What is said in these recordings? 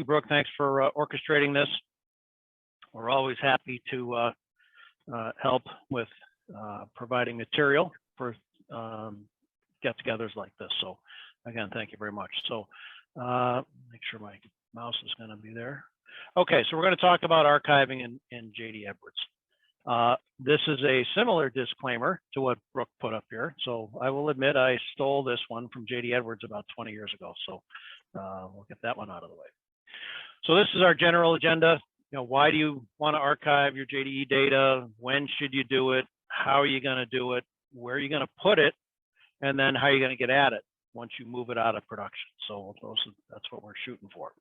you, Brooke. Thanks for orchestrating this. We're always happy to help with providing material for get-togethers like this. So again, thank you very much. So make sure my mouse is going to be there. Okay, so we're going to talk about archiving in J.D. Edwards. This is a similar disclaimer to what Brooke put up here. So I will admit I stole this one from J.D. Edwards about 20 years ago. So we'll get that one out of the way. So this is our general agenda. You know, why do you want to archive your JDE data? When should you do it? How are you going to do it? Where are you going to put it? And then how are you going to get at it once you move it out of production? So that's what we're shooting for.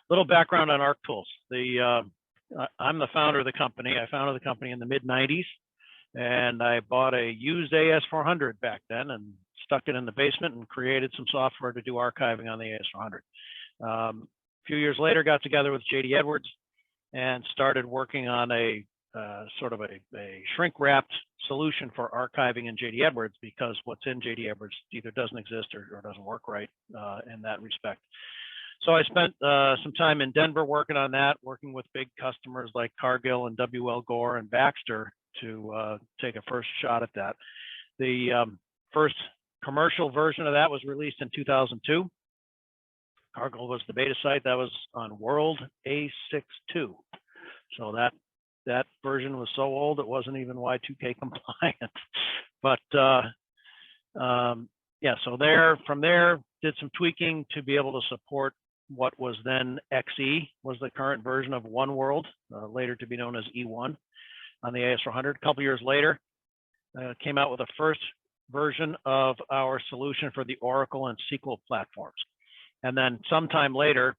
Little background on ArcTools. I'm the founder of the company. I founded the company in the mid-90s, and I bought a used AS400 back then and stuck it in the basement and created some software to do archiving on the AS400. A few years later, got together with J.D. Edwards and started working on a sort of a shrink-wrapped solution for archiving in J.D. Edwards, because what's in J.D. Edwards either doesn't exist or doesn't work right in that respect. So I spent some time in Denver working on that, working with big customers like Cargill and W.L. Gore and Baxter to take a first shot at that. The first commercial version of that was released in 2002. Cargill was the beta site. That was on World A62. So that version was so old it wasn't even Y2K compliant. But yeah, so from there did some tweaking to be able to support what was then XE, was the current version of One World, later to be known as E1 on the AS400. A couple years later, came out with the first version of our solution for the Oracle and SQL platforms. And then sometime later,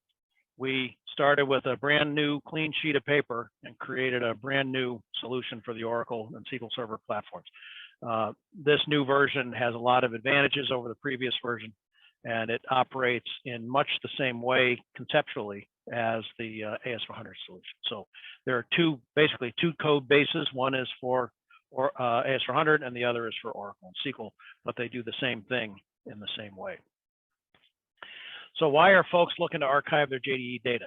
we started with a brand new clean sheet of paper and created a brand new solution for the Oracle and SQL Server platforms. This new version has a lot of advantages over the previous version, and it operates in much the same way conceptually as the AS400 solution. So there are basically two code bases. One is for AS400 and the other is for Oracle and SQL, but they do the same thing in the same way. So why are folks looking to archive their JDE data?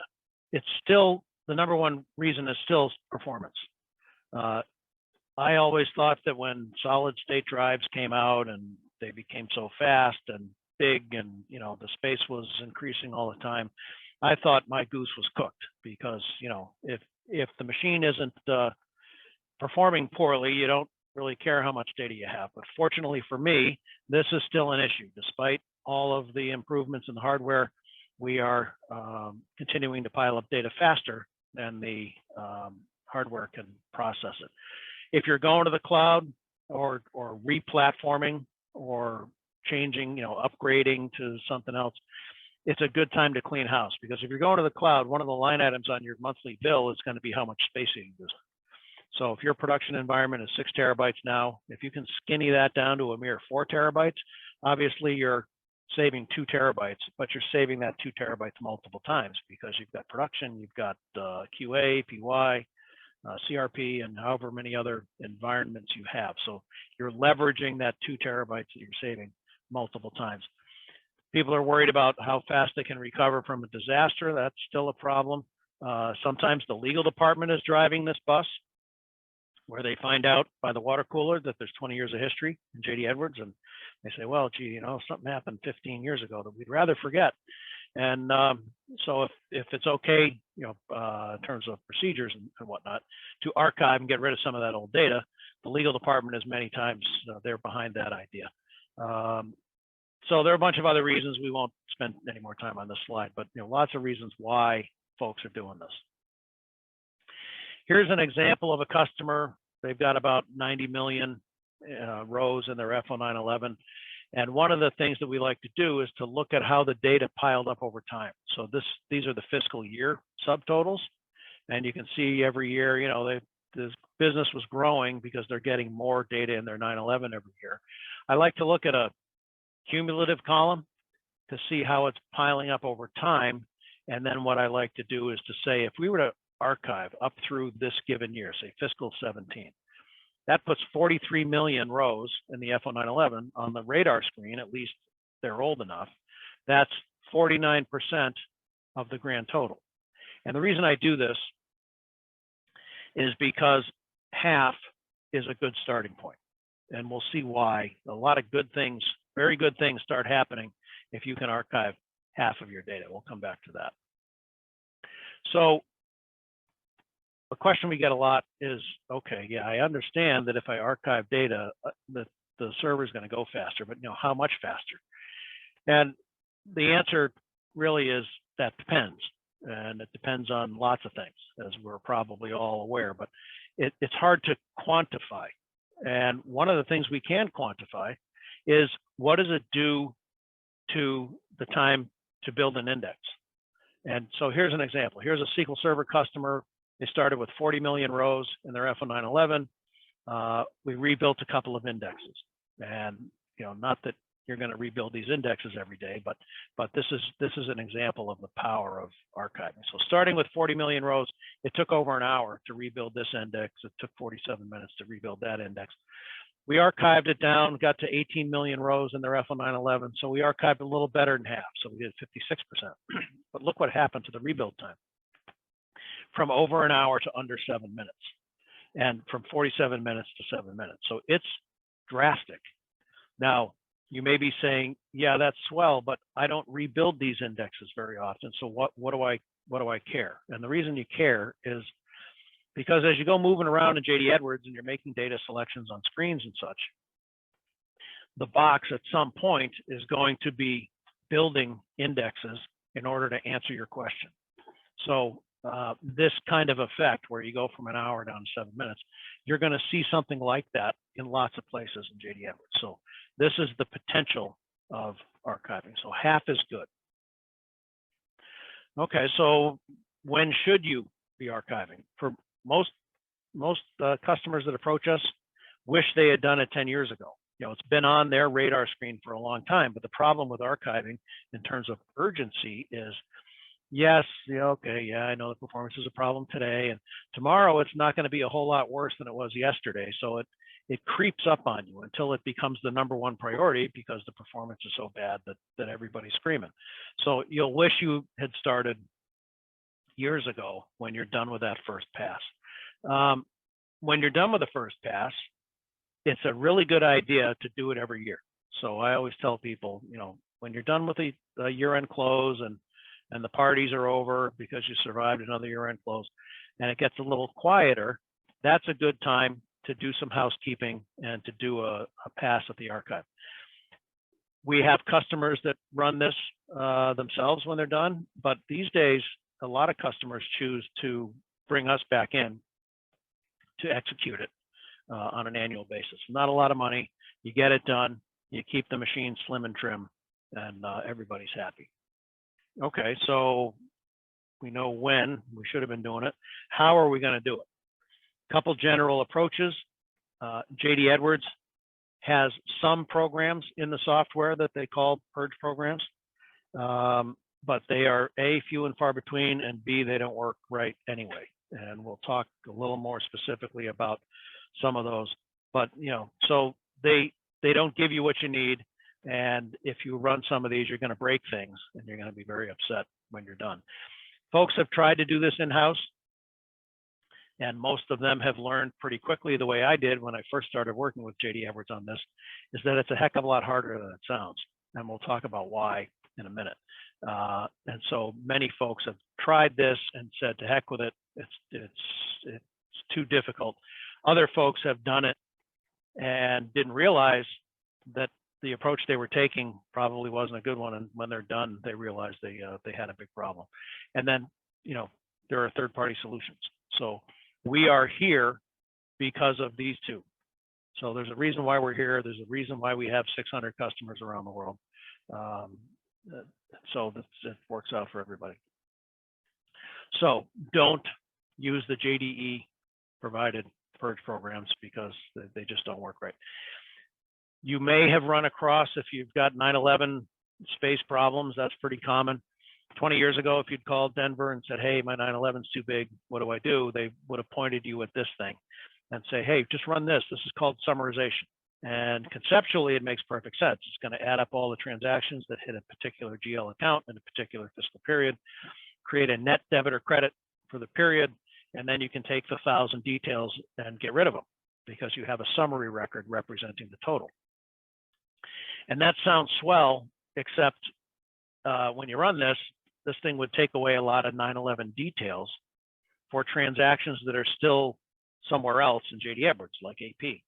It's still, the number one reason is still performance. I always thought that when solid state drives came out and they became so fast and big, and the space was increasing all the time, I thought my goose was cooked, because if the machine isn't performing poorly, you don't really care how much data you have. But fortunately for me, this is still an issue. Despite all of the improvements in the hardware, we are continuing to pile up data faster than the hardware can process it. If you're going to the cloud or re-platforming or changing, upgrading to something else, it's a good time to clean house, because if you're going to the cloud, one of the line items on your monthly bill is going to be how much space you use. So if your production environment is 6 terabytes now, if you can skinny that down to a mere 4 terabytes, obviously you're saving 2 terabytes, but you're saving that 2 terabytes multiple times, because you've got production, you've got QA, PY, CRP, and however many other environments you have. So you're leveraging that 2 terabytes that you're saving multiple times. People are worried about how fast they can recover from a disaster. That's still a problem. Sometimes the legal department is driving this bus, where they find out by the water cooler that there's 20 years of history in J.D. Edwards, and they say, well, gee, something happened 15 years ago that we'd rather forget. And so if it's okay, in terms of procedures and whatnot, to archive and get rid of some of that old data, the legal department is many times they're behind that idea. So there are a bunch of other reasons. We won't spend any more time on this slide, but lots of reasons why folks are doing this. Here's an example of a customer. They've got about 90 million rows in their FO911. And one of the things that we like to do is to look at how the data piled up over time. So these are the fiscal year subtotals. And you can see every year, this business was growing because they're getting more data in their 911 every year. I like to look at a cumulative column to see how it's piling up over time. And then what I like to do is to say, if we were to archive up through this given year, say fiscal 17, that puts 43 million rows in the FO911 on the radar screen. At least they're old enough. That's 49% of the grand total. And the reason I do this is because half is a good starting point. And we'll see why. A lot of good things, very good things start happening if you can archive half of your data. We'll come back to that. So a question we get a lot is, okay, yeah, I understand that if I archive data, the server is going to go faster, but how much faster? And the answer really is that depends. And it depends on lots of things, as we're probably all aware, but it's hard to quantify. And one of the things we can quantify is, what does it do to the time to build an index? And so here's an example. Here's a SQL Server customer. They started with 40 million rows in their FO911. We rebuilt a couple of indexes. And not that you're going to rebuild these indexes every day, but this is an example of the power of archiving. So starting with 40 million rows, it took over an hour to rebuild this index. It took 47 minutes to rebuild that index. We archived it down, got to 18 million rows in their FO911. So we archived a little better than half. So we did 56%. But look what happened to the rebuild time. From over an hour to under 7 minutes, and from 47 minutes to 7 minutes. So it's drastic. Now, you may be saying, yeah, that's swell, but I don't rebuild these indexes very often. So what do I care? And the reason you care is because as you go moving around in JD Edwards and you're making data selections on screens and such, the box at some point is going to be building indexes in order to answer your question. So this kind of effect where you go from an hour down to 7 minutes, you're going to see something like that in lots of places in JD Edwards. So this is the potential of archiving. So half is good. Okay, so when should you be archiving? For most customers that approach us, wish they had done it 10 years ago. It's been on their radar screen for a long time, but the problem with archiving in terms of urgency is, yes, okay, yeah, I know the performance is a problem today, and tomorrow it's not going to be a whole lot worse than it was yesterday. So it creeps up on you until it becomes the #1 priority because the performance is so bad that everybody's screaming. So you'll wish you had started years ago when you're done with that first pass. When you're done with the first pass, it's a really good idea to do it every year. So I always tell people, when you're done with the year-end close and the parties are over because you survived another year-end close, and it gets a little quieter, that's a good time to do some housekeeping and to do a pass at the archive. We have customers that run this themselves when they're done, but these days, a lot of customers choose to bring us back in to execute it on an annual basis. Not a lot of money. You get it done. You keep the machine slim and trim, and everybody's happy. Okay, so we know when we should have been doing it. How are we going to do it? A couple general approaches. JD Edwards has some programs in the software that they call purge programs, but they are A, few and far between, and B, they don't work right anyway. And we'll talk a little more specifically about some of those. But so they don't give you what you need. And if you run some of these, you're going to break things and you're going to be very upset when you're done. Folks have tried to do this in-house, and most of them have learned pretty quickly, the way I did when I first started working with JD Edwards on this, is that it's a heck of a lot harder than it sounds. And we'll talk about why in a minute. And so many folks have tried this and said, to heck with it, it's too difficult. Other folks have done it and didn't realize that the approach they were taking probably wasn't a good one, and when they're done, they realize they had a big problem. And then there are third-party solutions. So we are here because of these two. So there's a reason why we're here. There's a reason why we have 600 customers around the world. So it works out for everybody. So don't use the JDE provided purge programs because they just don't work right. You may have run across, if you've got 9/11 space problems, that's pretty common. 20 years ago, if you'd called Denver and said, hey, my 911's too big, what do? They would have pointed you at this thing and say, hey, just run this. This is called summarization. And conceptually, it makes perfect sense. It's going to add up all the transactions that hit a particular GL account in a particular fiscal period. create a net debit or credit for the period, and then you can take the 1,000 details and get rid of them because you have a summary record representing the total. And that sounds swell, except when you run this thing would take away a lot of 9/11 details for transactions that are still somewhere else in JD Edwards, like AP.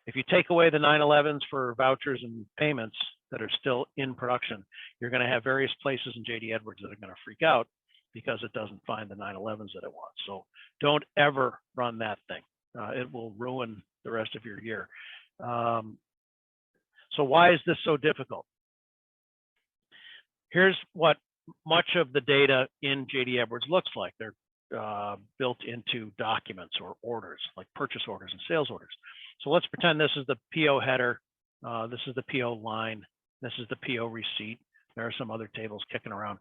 If you take away the 9/11s for vouchers and payments that are still in production, you're going to have various places in JD Edwards that are going to freak out because it doesn't find the 9/11s that it wants. So don't ever run that thing. It will ruin the rest of your year. So why is this so difficult? Here's what much of the data in JD Edwards looks like. They're built into documents or orders, like purchase orders and sales orders. So let's pretend this is the PO header, this is the PO line, this is the PO receipt. There are some other tables kicking around.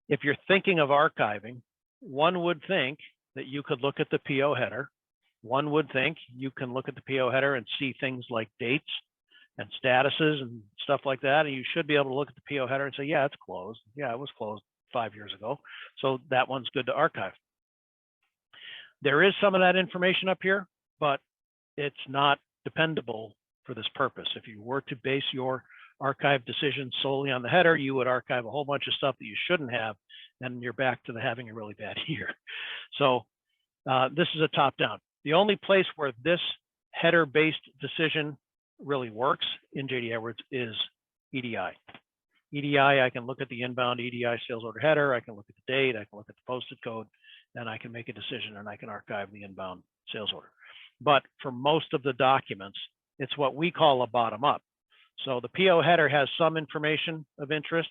If you're thinking of archiving, one would think that you could look at the PO header. One would think you can look at the PO header and see things like dates and statuses and stuff like that. And you should be able to look at the PO header and say, yeah, it's closed. Yeah, it was closed 5 years ago. So that one's good to archive. There is some of that information up here, but it's not dependable for this purpose. If you were to base your archive decision solely on the header, you would archive a whole bunch of stuff that you shouldn't have, and you're back to having a really bad year. So this is a top-down. The only place where this header-based decision really works in JD Edwards is EDI. EDI, I can look at the inbound EDI sales order header, I can look at the date, I can look at the posted code, and I can make a decision and I can archive the inbound sales order. But for most of the documents, it's what we call a bottom-up. So the PO header has some information of interest,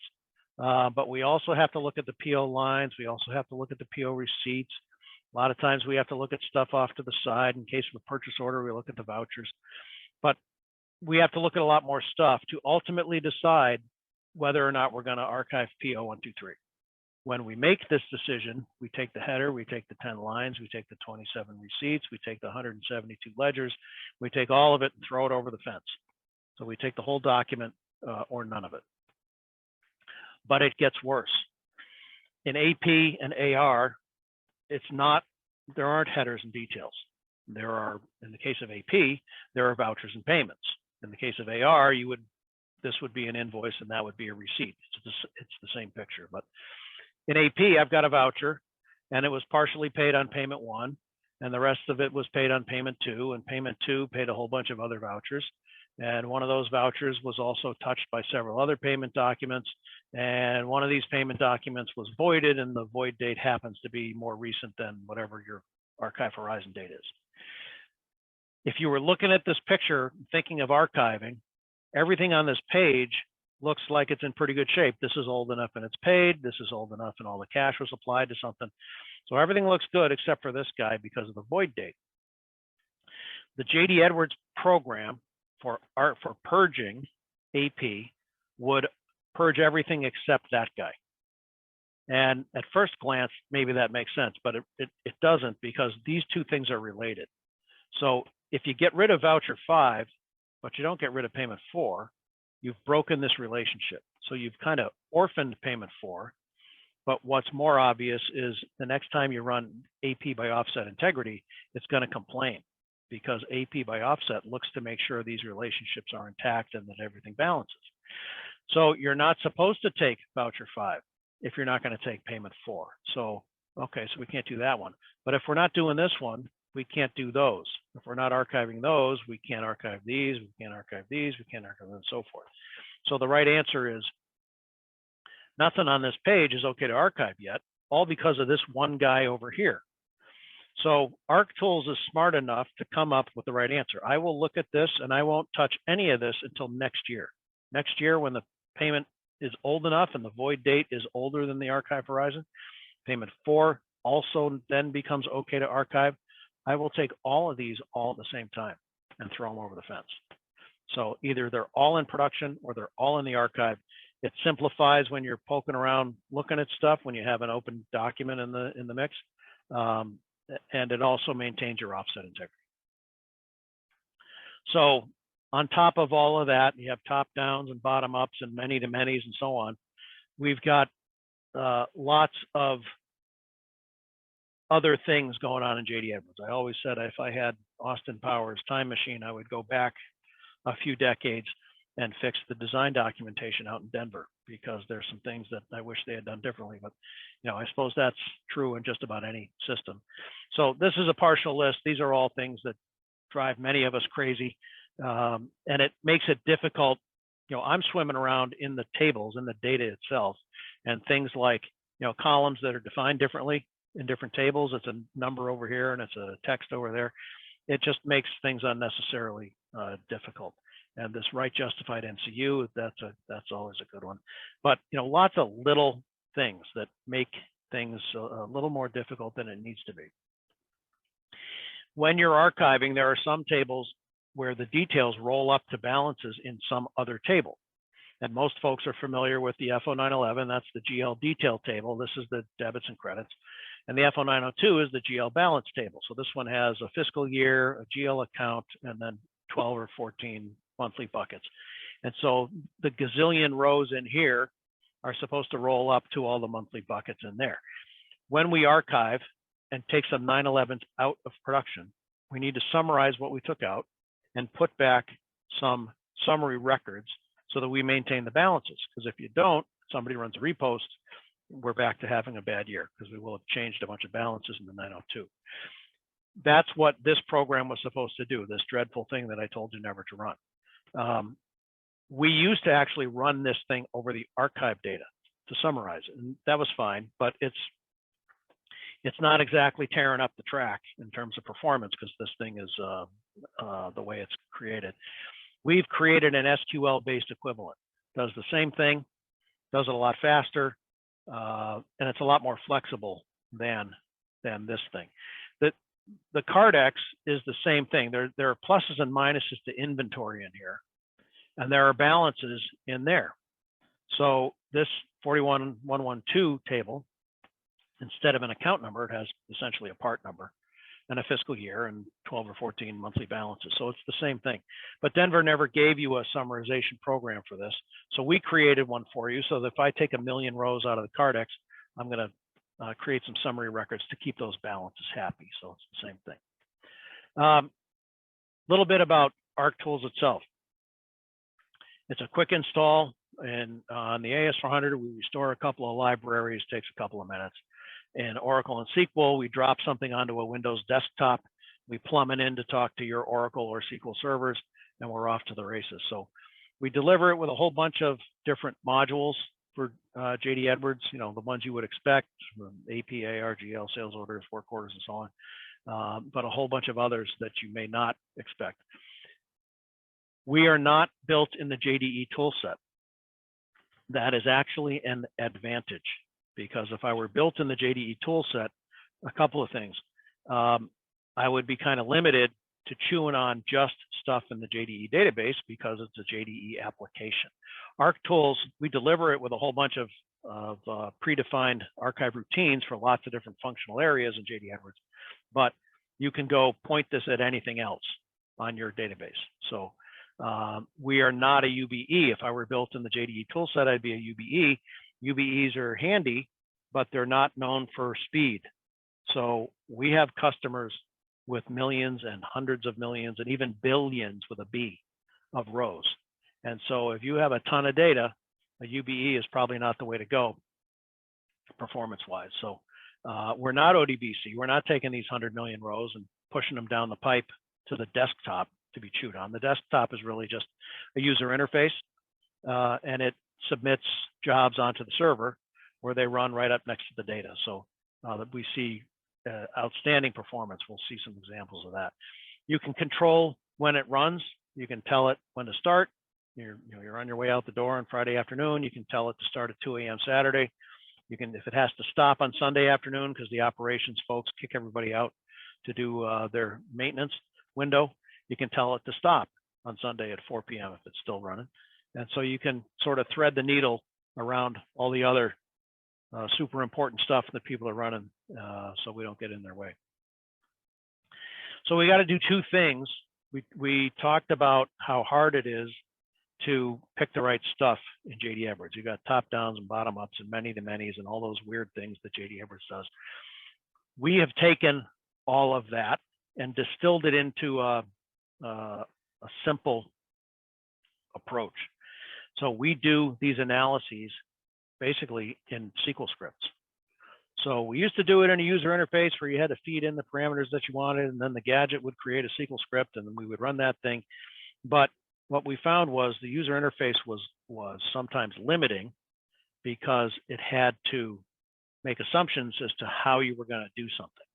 but we also have to look at the PO lines. We also have to look at the PO receipts. A lot of times we have to look at stuff off to the side. In case of a purchase order, we look at the vouchers. But we have to look at a lot more stuff to ultimately decide whether or not we're going to archive PO 123. When we make this decision, we take the header, we take the 10 lines, we take the 27 receipts, we take the 172 ledgers, we take all of it and throw it over the fence. So we take the whole document or none of it. But it gets worse. In AP and AR, there aren't headers and details. There are, in the case of AP, there are vouchers and payments. In the case of AR, this would be an invoice and that would be a receipt. It's the same picture. But in AP, I've got a voucher and it was partially paid on payment 1 and the rest of it was paid on payment 2, and payment 2 paid a whole bunch of other vouchers. And one of those vouchers was also touched by several other payment documents. And one of these payment documents was voided, and the void date happens to be more recent than whatever your archive horizon date is. If you were looking at this picture, thinking of archiving, everything on this page looks like it's in pretty good shape. This is old enough and it's paid. This is old enough and all the cash was applied to something. So everything looks good except for this guy because of the void date. The JD Edwards program for purging AP would purge everything except that guy. And at first glance, maybe that makes sense, but it doesn't, because these two things are related. So if you get rid of voucher 5, but you don't get rid of payment 4, you've broken this relationship. So you've kind of orphaned payment 4. But what's more obvious is the next time you run AP by offset integrity, it's going to complain, because AP by offset looks to make sure these relationships are intact and that everything balances. So you're not supposed to take voucher 5 if you're not going to take payment 4. So, okay, so we can't do that one. But if we're not doing this one, we can't do those. If we're not archiving those, we can't archive these, we can't archive these, we can't archive them, and so forth. So the right answer is nothing on this page is okay to archive yet, all because of this one guy over here. So ArcTools is smart enough to come up with the right answer. I will look at this and I won't touch any of this until next year. Next year, when the payment is old enough and the void date is older than the archive horizon, payment 4 also then becomes okay to archive. I will take all of these all at the same time and throw them over the fence. So either they're all in production or they're all in the archive. It simplifies when you're poking around looking at stuff, when you have an open document in the mix. And it also maintains your offset integrity. So on top of all of that, you have top downs and bottom ups and many to manys and so on. We've got lots of other things going on in JD Edwards. I always said if I had Austin Powers' time machine, I would go back a few decades and fix the design documentation out in Denver, because there's some things that I wish they had done differently. But I suppose that's true in just about any system. So this is a partial list. These are all things that drive many of us crazy, and it makes it difficult. I'm swimming around in the tables, in the data itself, and things like columns that are defined differently in different tables. It's a number over here and it's a text over there. It just makes things unnecessarily difficult. And this right justified MCU, that's always a good one. But lots of little things that make things a little more difficult than it needs to be. When you're archiving, there are some tables where the details roll up to balances in some other table. And most folks are familiar with the FO911. That's the GL detail table. This is the debits and credits. And the FO902 is the GL balance table. So this one has a fiscal year, a GL account, and then 12 or 14 monthly buckets. And so the gazillion rows in here are supposed to roll up to all the monthly buckets in there. When we archive and take some 911s out of production, we need to summarize what we took out and put back some summary records so that we maintain the balances. Because if you don't, somebody runs a repost, we're back to having a bad year, because we will have changed a bunch of balances in the 902. That's what this program was supposed to do, this dreadful thing that I told you never to run. We used to actually run this thing over the archive data to summarize it, and that was fine, but it's not exactly tearing up the track in terms of performance, because this thing is the way it's created. We've created an SQL-based equivalent. Does the same thing, does it a lot faster, and it's a lot more flexible than this thing. The Cardex is the same thing. There are pluses and minuses to inventory in here, and there are balances in there. So this 41112 table, instead of an account number, it has essentially a part number and a fiscal year and 12 or 14 monthly balances. So it's the same thing. But Denver never gave you a summarization program for this. So we created one for you, so that if I take 1 million rows out of the Cardex, I'm going to create some summary records to keep those balances happy. So it's the same thing. Little bit about ArcTools itself. It's a quick install, and on the AS400, we restore a couple of libraries, takes a couple of minutes. In Oracle and SQL, we drop something onto a Windows desktop, we plumb it in to talk to your Oracle or SQL servers, and we're off to the races. So we deliver it with a whole bunch of different modules for JD Edwards, the ones you would expect, APA, RGL, sales orders, work orders, and so on, but a whole bunch of others that you may not expect. We are not built in the JDE toolset. That is actually an advantage, because if I were built in the JDE toolset, a couple of things. I would be kind of limited to chewing on just stuff in the JDE database, because it's a JDE application. ArcTools, we deliver it with a whole bunch of predefined archive routines for lots of different functional areas in JD Edwards, but you can go point this at anything else on your database. So we are not a UBE. If I were built in the JDE toolset, I'd be a UBE. UBEs are handy, but they're not known for speed. So we have customers with millions and hundreds of millions and even billions with a B of rows. And so if you have a ton of data, a UBE is probably not the way to go performance-wise. So we're not ODBC. We're not taking these 100 million rows and pushing them down the pipe to the desktop to be chewed on. The desktop is really just a user interface, and it submits jobs onto the server where they run right up next to the data. So that we see outstanding performance. We'll see some examples of that. You can control when it runs. You can tell it when to start. You're on your way out the door on Friday afternoon. You can tell it to start at 2 a.m. Saturday. You can, if it has to stop on Sunday afternoon because the operations folks kick everybody out to do their maintenance window, you can tell it to stop on Sunday at 4 p.m. if it's still running. And so you can sort of thread the needle around all the other super important stuff that people are running, so we don't get in their way. So we got to do two things. We talked about how hard it is to pick the right stuff in JD Edwards. You've got top downs and bottom ups and many to manys and all those weird things that JD Edwards does. We have taken all of that and distilled it into a simple approach. So we do these analyses basically in SQL scripts. So we used to do it in a user interface where you had to feed in the parameters that you wanted, and then the gadget would create a SQL script, and then we would run that thing. But what we found was the user interface was sometimes limiting because it had to make assumptions as to how you were going to do something.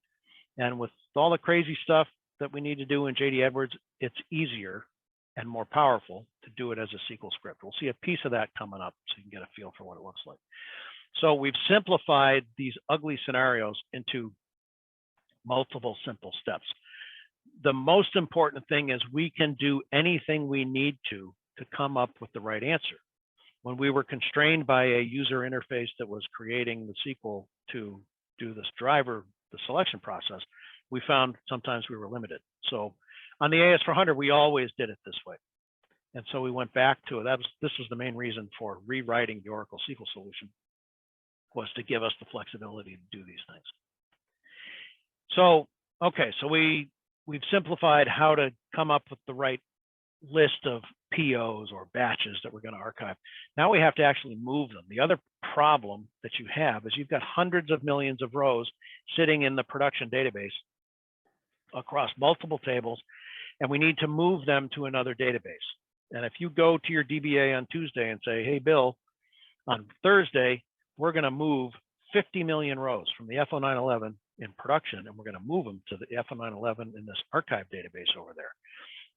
And with all the crazy stuff that we need to do in JD Edwards, it's easier and more powerful to do it as a SQL script. We'll see a piece of that coming up so you can get a feel for what it looks like. So we've simplified these ugly scenarios into multiple simple steps. The most important thing is we can do anything we need to come up with the right answer. When we were constrained by a user interface that was creating the SQL to do this driver, the selection process, we found sometimes we were limited. So on the AS400, we always did it this way. And so we went back to it. This was the main reason for rewriting the Oracle SQL solution, was to give us the flexibility to do these things. So, okay, so we've simplified how to come up with the right list of POs or batches that we're going to archive. Now we have to actually move them. The other problem that you have is you've got hundreds of millions of rows sitting in the production database across multiple tables, and we need to move them to another database. And if you go to your DBA on Tuesday and say, hey, Bill, on Thursday, we're going to move 50 million rows from the FO911 in production, and we're going to move them to the FO911 in this archive database over there.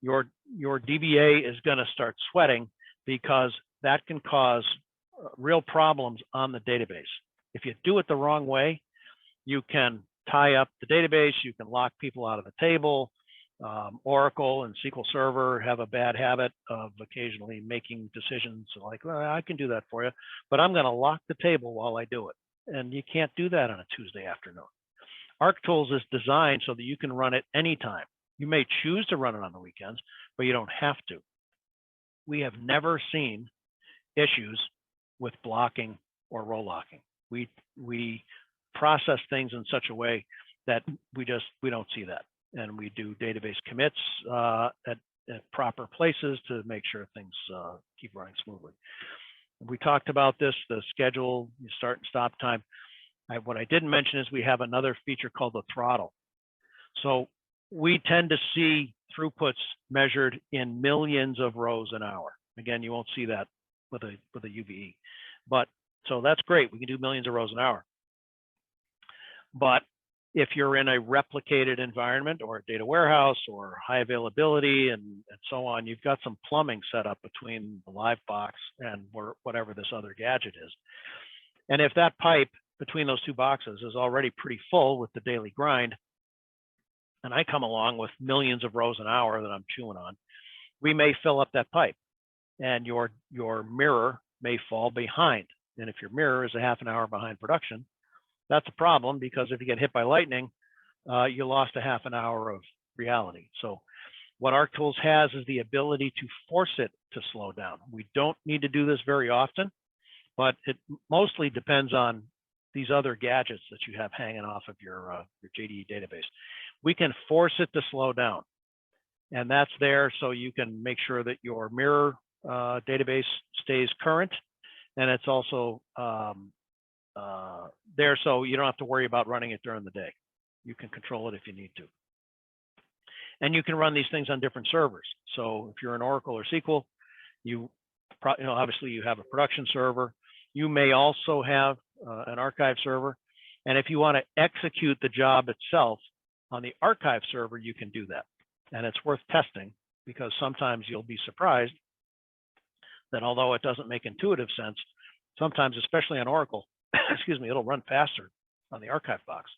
Your DBA is going to start sweating because that can cause real problems on the database. If you do it the wrong way, you can tie up the database, you can lock people out of the table. Oracle and SQL Server have a bad habit of occasionally making decisions like, well, I can do that for you, but I'm going to lock the table while I do it. And you can't do that on a Tuesday afternoon. ArcTools is designed so that you can run it anytime. You may choose to run it on the weekends, but you don't have to. We have never seen issues with blocking or row locking. We process things in such a way that we don't see that. And we do database commits at proper places to make sure things keep running smoothly. We talked about this, the schedule, you start and stop time. What I didn't mention is we have another feature called the throttle. So we tend to see throughputs measured in millions of rows an hour. Again, you won't see that with a UVE, but so that's great. We can do millions of rows an hour. But if you're in a replicated environment or a data warehouse or high availability and so on, you've got some plumbing set up between the live box and whatever this other gadget is. And if that pipe between those two boxes is already pretty full with the daily grind, and I come along with millions of rows an hour that I'm chewing on, we may fill up that pipe and your mirror may fall behind. And if your mirror is a half an hour behind production, that's a problem, because if you get hit by lightning, you lost a half an hour of reality. So what ArcTools has is the ability to force it to slow down. We don't need to do this very often, but it mostly depends on these other gadgets that you have hanging off of your JDE database. We can force it to slow down, and that's there so you can make sure that your mirror database stays current, and it's also there so you don't have to worry about running it during the day. You can control it if you need to. And you can run these things on different servers. So if you're in Oracle or SQL, obviously you have a production server. You may also have an archive server. And if you want to execute the job itself on the archive server, you can do that. And it's worth testing, because sometimes you'll be surprised that although it doesn't make intuitive sense, sometimes, especially on Oracle, excuse me, it'll run faster on the archive box.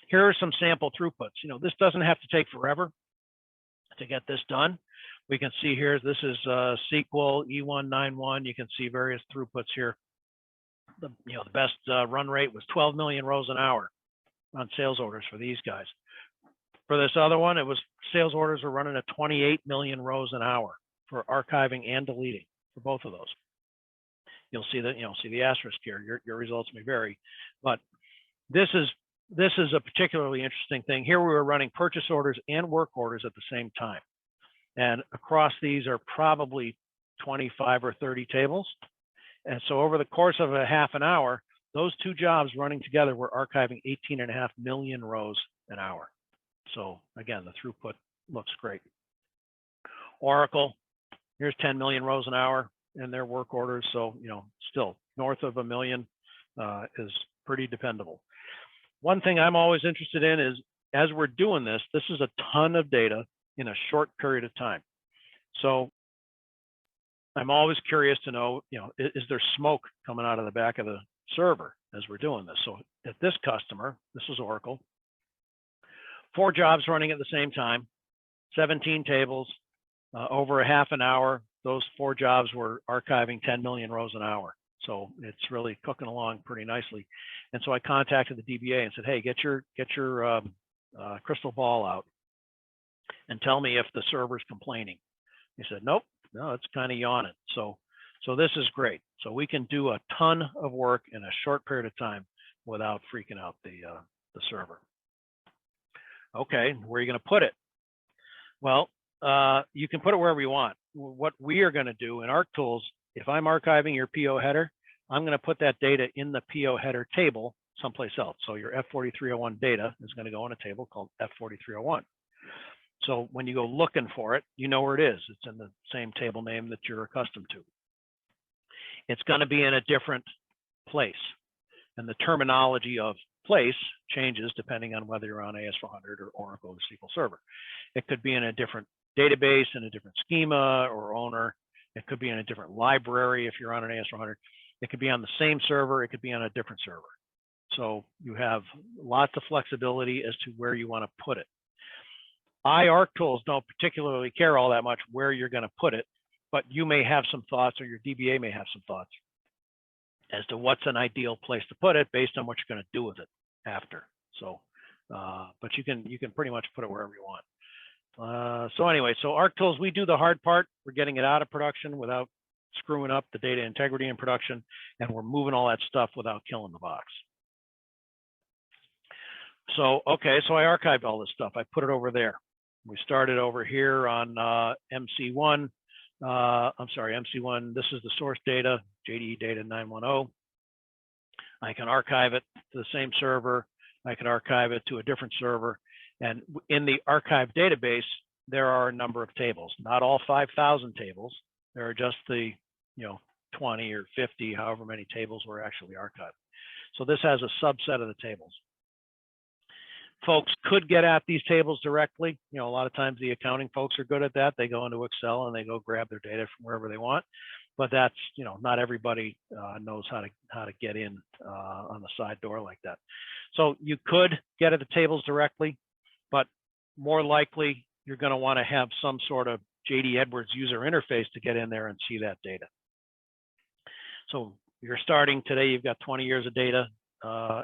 Here are some sample throughputs. This doesn't have to take forever to get this done. We can see here, this is SQL E191. You can see various throughputs here. The best run rate was 12 million rows an hour on sales orders for these guys. For this other one, it was sales orders were running at 28 million rows an hour for archiving and deleting for both of those. You'll see that, see the asterisk here. Your results may vary, but this is a particularly interesting thing. Here we were running purchase orders and work orders at the same time. And across these are probably 25 or 30 tables. And so over the course of a half an hour, those two jobs running together were archiving 18.5 million rows an hour. So again, the throughput looks great. Oracle, here's 10 million rows an hour in their work orders. So, still north of a million is pretty dependable. One thing I'm always interested in is, as we're doing this is a ton of data in a short period of time. So I'm always curious to know, is there smoke coming out of the back of the server as we're doing this? So at this customer, this is Oracle, 4 jobs running at the same time, 17 tables, over a half an hour. Those 4 jobs were archiving 10 million rows an hour. So it's really cooking along pretty nicely. And so I contacted the DBA and said, hey, get your crystal ball out and tell me if the server's complaining. He said, nope, no, it's kind of yawning. So this is great. So we can do a ton of work in a short period of time without freaking out the server. Okay, where are you going to put it? Well, you can put it wherever you want. What we are going to do in ArcTools, if I'm archiving your PO header, I'm going to put that data in the PO header table someplace else. So your F4301 data is going to go in a table called F4301. So when you go looking for it, you know where it is. It's in the same table name that you're accustomed to. It's going to be in a different place. And the terminology of place changes depending on whether you're on AS400 or Oracle or SQL Server. It could be in a different database, in a different schema or owner. It could be in a different library if you're on an AS400. It could be on the same server. It could be on a different server. So you have lots of flexibility as to where you want to put it. ArcTools don't particularly care all that much where you're going to put it, but you may have some thoughts, or your DBA may have some thoughts as to what's an ideal place to put it based on what you're going to do with it after. So, but you can pretty much put it wherever you want. So anyway, so ArcTools, we do the hard part. We're getting it out of production without screwing up the data integrity in production, and we're moving all that stuff without killing the box. So, okay, so I archived all this stuff. I put it over there. We started over here on MC1. I'm sorry, MC1. This is the source data, JDE data 910. I can archive it to the same server. I can archive it to a different server. And in the archive database, there are a number of tables. Not all 5,000 tables. There are just the 20 or 50, however many tables were actually archived. So this has a subset of the tables. Folks could get at these tables directly. A lot of times the accounting folks are good at that. They go into Excel and they go grab their data from wherever they want. But that's, not everybody knows how to get in on the side door like that. So you could get at the tables directly, but more likely you're going to want to have some sort of JD Edwards user interface to get in there and see that data. So you're starting today, you've got 20 years of data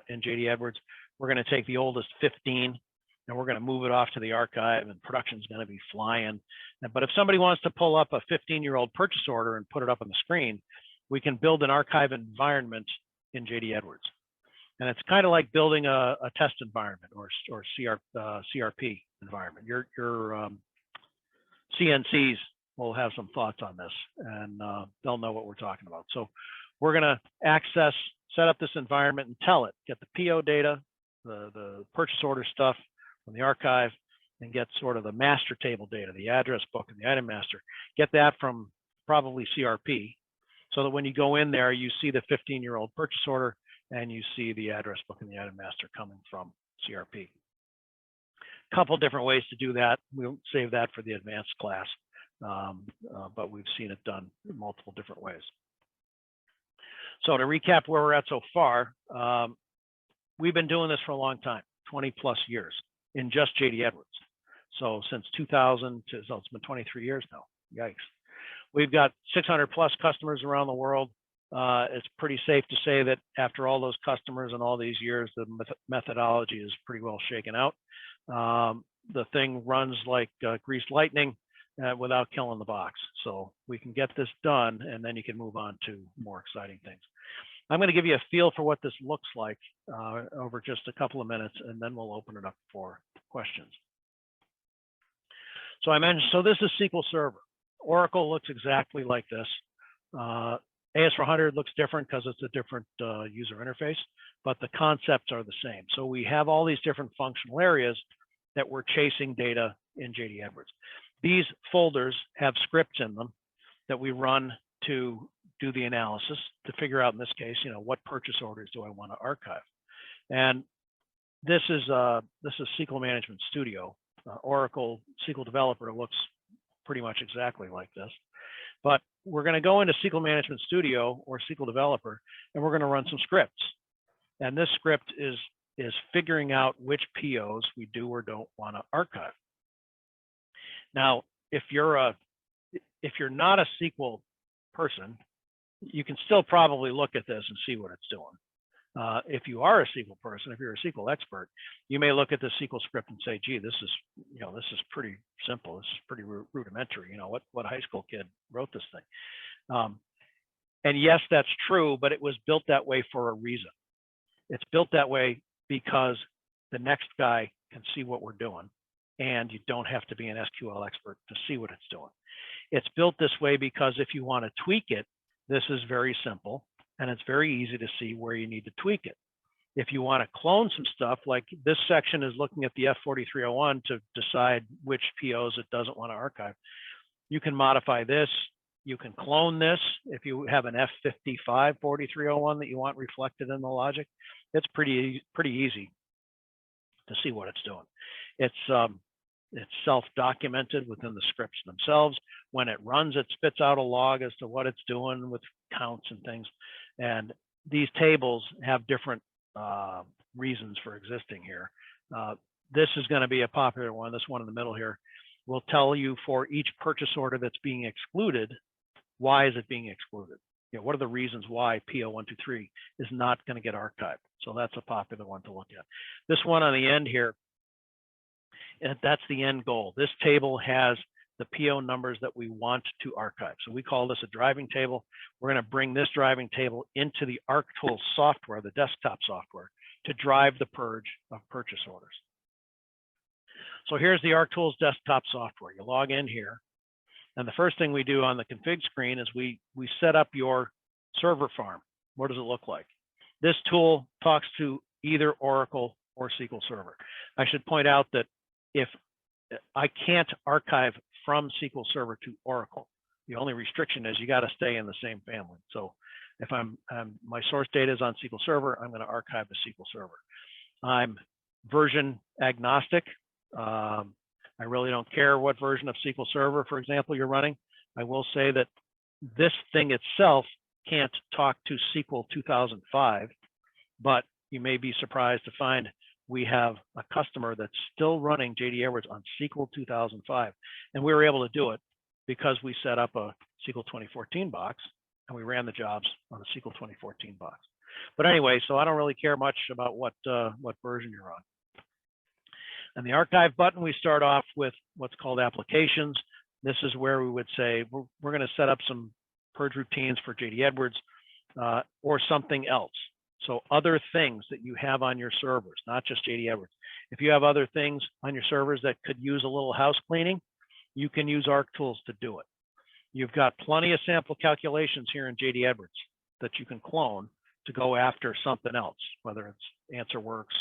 in JD Edwards. We're going to take the oldest 15 and we're going to move it off to the archive, and production's going to be flying. But if somebody wants to pull up a 15-year-old purchase order and put it up on the screen, we can build an archive environment in JD Edwards. And it's kind of like building a test environment or CRP environment. Your CNCs will have some thoughts on this, and they'll know what we're talking about. So we're going to set up this environment and tell it, get the PO data, the purchase order stuff from the archive, and get sort of the master table data, the address book and the item master. Get that from probably CRP, so that when you go in there, you see the 15-year-old purchase order and you see the address book and the item master coming from CRP. A couple different ways to do that. We'll save that for the advanced class, but we've seen it done in multiple different ways. So to recap where we're at so far, we've been doing this for a long time, 20 plus years in just JD Edwards. So since 2000 so it's been 23 years now. Yikes. We've got 600 plus customers around the world. It's pretty safe to say that after all those customers and all these years, the methodology is pretty well shaken out. the thing runs like greased lightning without killing the box. So we can get this done, and then you can move on to more exciting things. I'm going to give you a feel for what this looks like over just a couple of minutes, and then we'll open it up for questions. So I mentioned, so this is SQL Server. Oracle looks exactly like this. AS400 looks different because it's a different user interface, but the concepts are the same. So we have all these different functional areas that we're chasing data in JD Edwards. These folders have scripts in them that we run to do the analysis to figure out, in this case, what purchase orders do I want to archive? And this is SQL Management Studio. Oracle SQL Developer looks pretty much exactly like this. But we're going to go into SQL Management Studio or SQL Developer, and we're going to run some scripts. And this script is figuring out which POs we do or don't want to archive. Now, if you're not a SQL person, you can still probably look at this and see what it's doing. If you are a SQL person, if you're a SQL expert, you may look at the SQL script and say, "Gee, this is pretty simple. This is pretty rudimentary. What high school kid wrote this thing?" And yes, that's true, but it was built that way for a reason. It's built that way because the next guy can see what we're doing, and you don't have to be an SQL expert to see what it's doing. It's built this way because if you want to tweak it, this is very simple, and it's very easy to see where you need to tweak it. If you want to clone some stuff, like this section is looking at the F4301 to decide which POs it doesn't want to archive, you can modify this. You can clone this. If you have an F55 4301 that you want reflected in the logic, it's pretty easy to see what it's doing. It's self-documented within the scripts themselves. When it runs, it spits out a log as to what it's doing with counts and things. And these tables have different reasons for existing here. This is going to be a popular one. This one in the middle here will tell you for each purchase order that's being excluded, why is it being excluded? What are the reasons why PO123 is not going to get archived? So that's a popular one to look at. This one on the end here, that's the end goal. This table has the PO numbers that we want to archive. So we call this a driving table. We're going to bring this driving table into the ArcTools software, the desktop software, to drive the purge of purchase orders. So here's the ArcTools desktop software. You log in here, and the first thing we do on the config screen is we set up your server farm. What does it look like? This tool talks to either Oracle or SQL Server. I should point out that if I can't archive from SQL Server to Oracle, the only restriction is you got to stay in the same family. So if my source data is on SQL Server, I'm going to archive the SQL Server. I'm version agnostic. I really don't care what version of SQL Server, for example, you're running. I will say that this thing itself can't talk to SQL 2005, but you may be surprised to find we have a customer that's still running JD Edwards on SQL 2005. And we were able to do it because we set up a SQL 2014 box and we ran the jobs on a SQL 2014 box. But anyway, so I don't really care much about what version you're on. And the archive button, we start off with what's called applications. This is where we would say, we're going to set up some purge routines for JD Edwards or something else. So other things that you have on your servers, not just JD Edwards. If you have other things on your servers that could use a little house cleaning, you can use ArcTools to do it. You've got plenty of sample calculations here in JD Edwards that you can clone to go after something else, whether it's AnswerWorks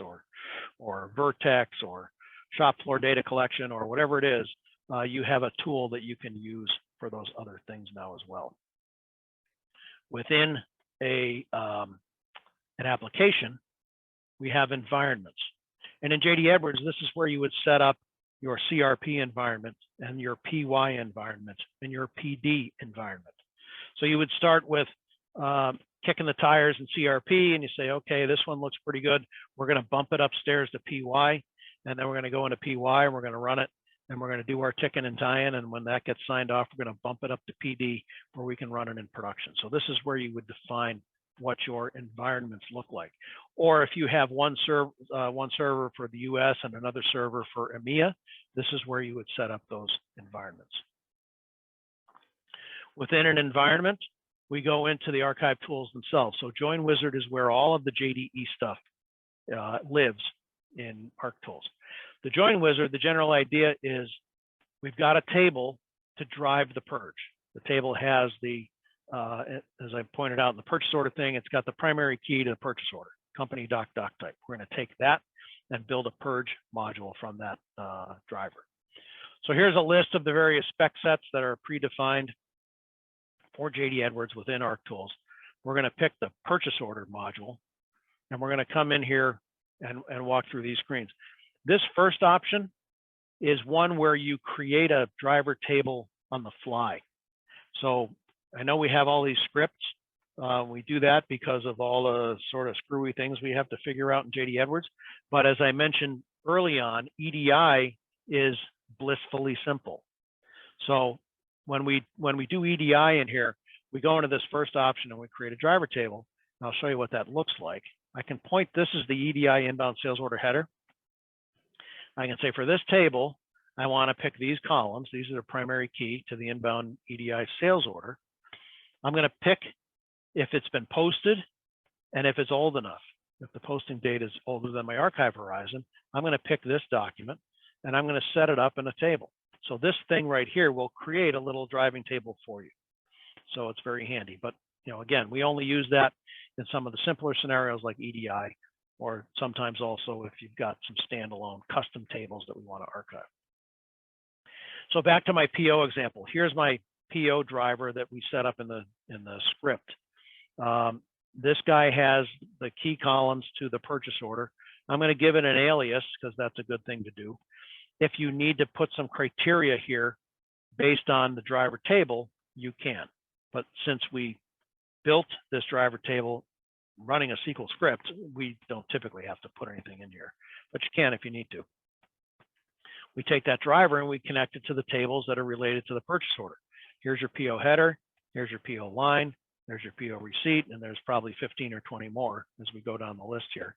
or Vertex or shop floor data collection or whatever it is. You have a tool that you can use for those other things now as well. Within an application, we have environments. And in JD Edwards, this is where you would set up your CRP environment and your PY environment and your PD environment. So you would start with kicking the tires in CRP and you say, okay, this one looks pretty good. We're going to bump it upstairs to PY, and then we're going to go into PY and we're going to run it, and we're going to do our ticking and tying. And when that gets signed off, we're going to bump it up to PD where we can run it in production. So this is where you would define what your environments look like. Or if you have one server for the US and another server for EMEA, this is where you would set up those environments. Within an environment, we go into the archive tools themselves. So Join Wizard is where all of the JDE stuff lives in ArcTools. The Join Wizard, the general idea is we've got a table to drive the purge. The table has the, as I pointed out in the purchase order thing, it's got the primary key to the purchase order, company doc type. We're going to take that and build a purge module from that driver. So here's a list of the various spec sets that are predefined for JD Edwards within ArcTools. We're going to pick the purchase order module, and we're going to come in here and walk through these screens. This first option is one where you create a driver table on the fly. So I know we have all these scripts. We do that because of all the sort of screwy things we have to figure out in JD Edwards. But as I mentioned early on, EDI is blissfully simple. So when we do EDI in here, we go into this first option and we create a driver table. And I'll show you what that looks like. I can point, this is the EDI inbound sales order header. I can say for this table, I want to pick these columns. These are the primary key to the inbound EDI sales order. I'm going to pick if it's been posted and if it's old enough. If the posting date is older than my archive horizon, I'm going to pick this document and I'm going to set it up in a table. So this thing right here will create a little driving table for you. So it's very handy. But again, we only use that in some of the simpler scenarios like EDI, or sometimes also if you've got some standalone custom tables that we want to archive. So back to my PO example. Here's my PO driver that we set up in the script. This guy has the key columns to the purchase order. I'm going to give it an alias because that's a good thing to do. If you need to put some criteria here based on the driver table, you can. But since we built this driver table running a SQL script, we don't typically have to put anything in here, but you can if you need to. We take that driver and we connect it to the tables that are related to the purchase order. Here's your PO header, here's your PO line, there's your PO receipt, and there's probably 15 or 20 more as we go down the list here.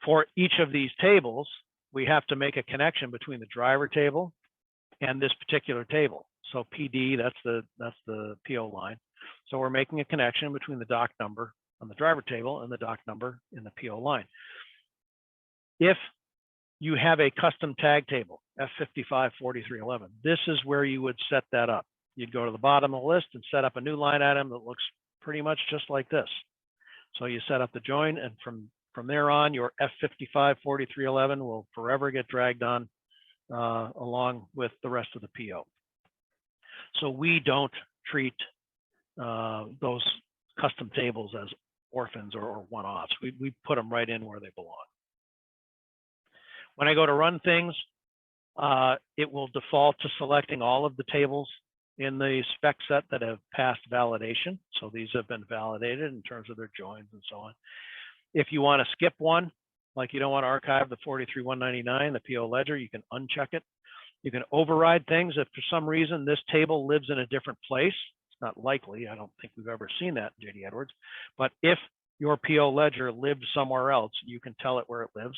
For each of these tables, we have to make a connection between the driver table and this particular table. So PD, that's the PO line. So we're making a connection between the doc number on the driver table and the doc number in the PO line. If you have a custom tag table, F554311, this is where you would set that up. You'd go to the bottom of the list and set up a new line item that looks pretty much just like this. So you set up the join, and from there on, your F554311 will forever get dragged on along with the rest of the PO. So we don't treat those custom tables as orphans or one-offs. We put them right in where they belong. When I go to run things, it will default to selecting all of the tables in the spec set that have passed validation. So these have been validated in terms of their joins and so on. If you want to skip one, like you don't want to archive the 43199, the PO ledger, you can uncheck it. You can override things if for some reason this table lives in a different place. It's not likely. I don't think we've ever seen that in JD Edwards. But if your PO ledger lived somewhere else, you can tell it where it lives.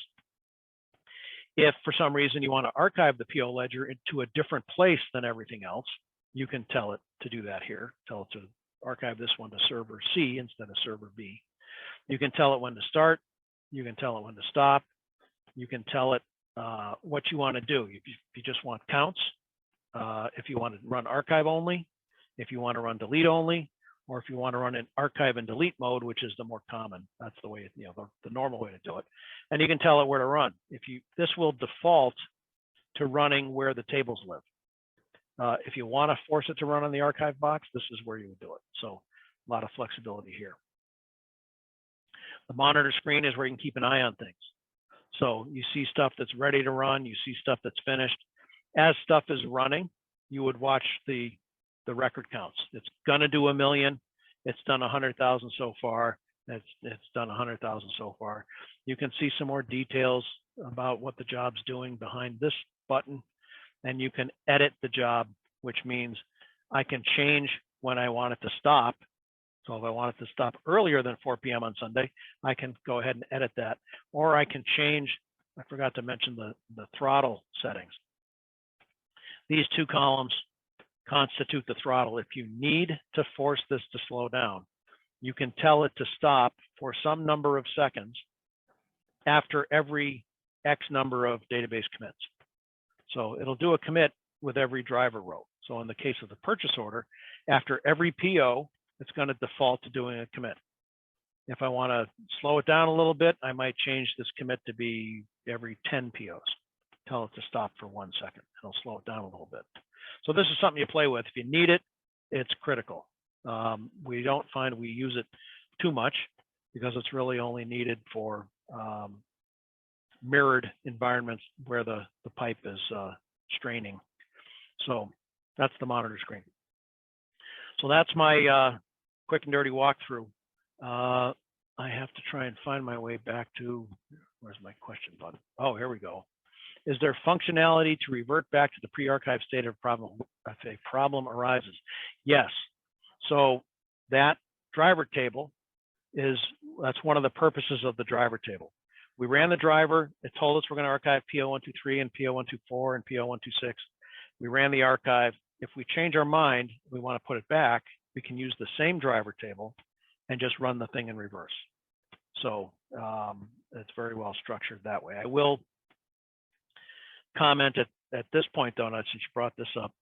If for some reason you want to archive the PO ledger into a different place than everything else, you can tell it to do that here. Tell it to archive this one to server C instead of server B. You can tell it when to start. You can tell it when to stop. You can tell it what you want to do. If you just want counts, if you want to run archive only, if you want to run delete only, or if you want to run in archive and delete mode, which is the more common. That's the way, the normal way to do it. And you can tell it where to run. This will default to running where the tables live. If you want to force it to run on the archive box, this is where you would do it. So a lot of flexibility here. The monitor screen is where you can keep an eye on things. So you see stuff that's ready to run, you see stuff that's finished. As stuff is running, you would watch the record counts. It's gonna do 1 million. It's done 100,000 so far. It's done 100,000 so far. You can see some more details about what the job's doing behind this button, and you can edit the job, which means I can change when I want it to stop So if I want it to stop earlier than 4 p.m. on Sunday, I can go ahead and edit that, or I can change. I forgot to mention the throttle settings. These two columns constitute the throttle. If you need to force this to slow down, you can tell it to stop for some number of seconds after every X number of database commits. So it'll do a commit with every driver row. So in the case of the purchase order, after every PO, it's going to default to doing a commit. If I want to slow it down a little bit, I might change this commit to be every 10 POs. Tell it to stop for 1 second. It'll slow it down a little bit. So this is something you play with. If you need it, it's critical. We don't find we use it too much because it's really only needed for mirrored environments where the pipe is straining. So that's the monitor screen. So that's my quick and dirty walkthrough. I have to try and find my way back to, where's my question button? Oh, here we go. Is there functionality to revert back to the pre-archive state of problem if a problem arises? Yes. So that driver table that's one of the purposes of the driver table. We ran the driver. It told us we're going to archive PO123 and PO124 and PO126. We ran the archive. If we change our mind, we want to put it back, we can use the same driver table and just run the thing in reverse. So it's very well structured that way. I will comment at this point, though, since you brought this up,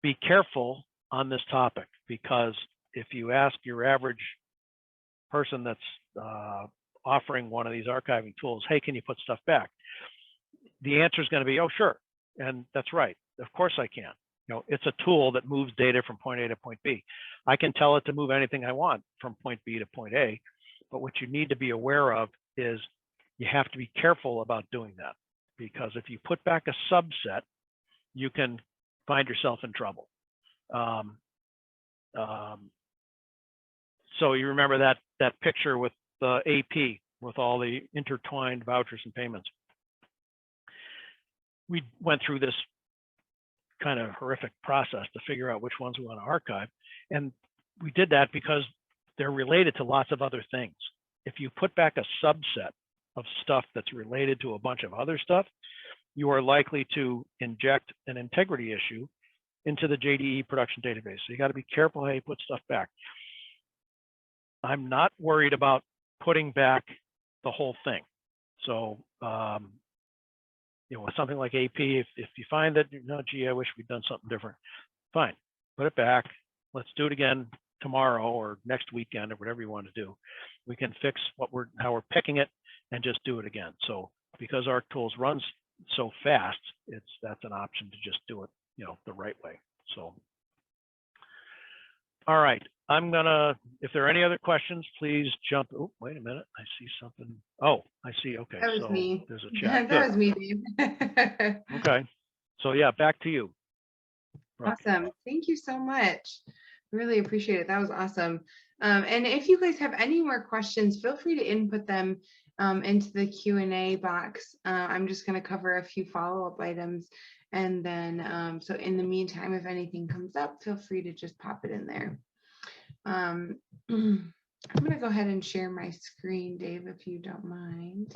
be careful on this topic, because if you ask your average person that's offering one of these archiving tools, hey, can you put stuff back? The answer is going to be, oh, sure. And that's right. Of course I can. You know, it's a tool that moves data from point A to point B. I can tell it to move anything I want from point B to point A. But what you need to be aware of is you have to be careful about doing that, because if you put back a subset, you can find yourself in trouble. So you remember that picture with the AP with all the intertwined vouchers and payments. We went through this kind of horrific process to figure out which ones we want to archive. And we did that because they're related to lots of other things. If you put back a subset of stuff that's related to a bunch of other stuff, you are likely to inject an integrity issue into the JDE production database. So you got to be careful how you put stuff back. I'm not worried about putting back the whole thing. So, you know, with something like AP, if you find that, you know, gee, I wish we'd done something different, fine, put it back. Let's do it again tomorrow or next weekend or whatever you want to do. We can fix how we're picking it and just do it again. So because our tools runs so fast, that's an option to just do it, you know, the right way. So, all right, if there are any other questions, please jump. Oh, wait a minute, I see something. Oh, I see. Okay, that was me. There's a chat. That was me, Dave. Okay, so yeah, back to you. Awesome. Thank you so much. Really appreciate it. That was awesome. And if you guys have any more questions, feel free to input them into the Q&A box. I'm just going to cover a few follow-up items. And then, so in the meantime, if anything comes up, feel free to just pop it in there. I'm going to go ahead and share my screen, Dave, if you don't mind.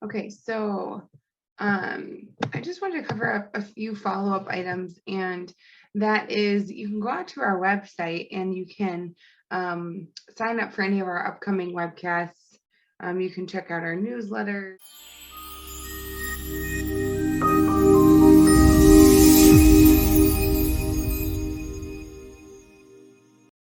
Okay, so I just wanted to cover up a few follow-up items, and that is you can go out to our website and you can sign up for any of our upcoming webcasts. You can check out our newsletter.